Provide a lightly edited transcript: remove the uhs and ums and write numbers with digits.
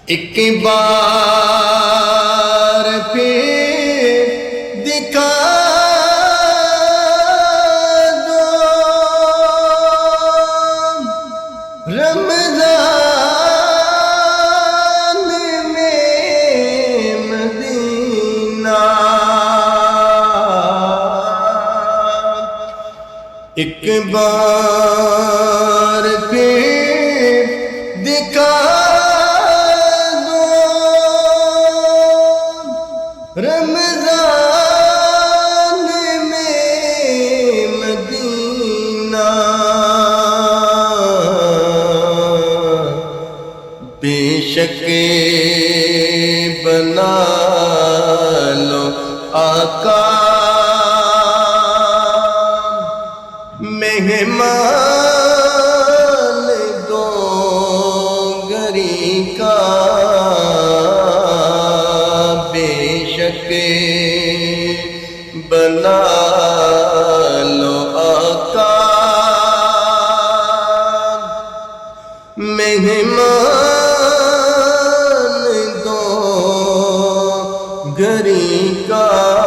ایک بار پھر دکھا دو رمضان میں مدینہ، ایک بار پھر دکھا رمضان میں مدینہ، بے شک بنا لو آقا مہمان دو گری کا، بنا لو آقا مہمان دو گری کا۔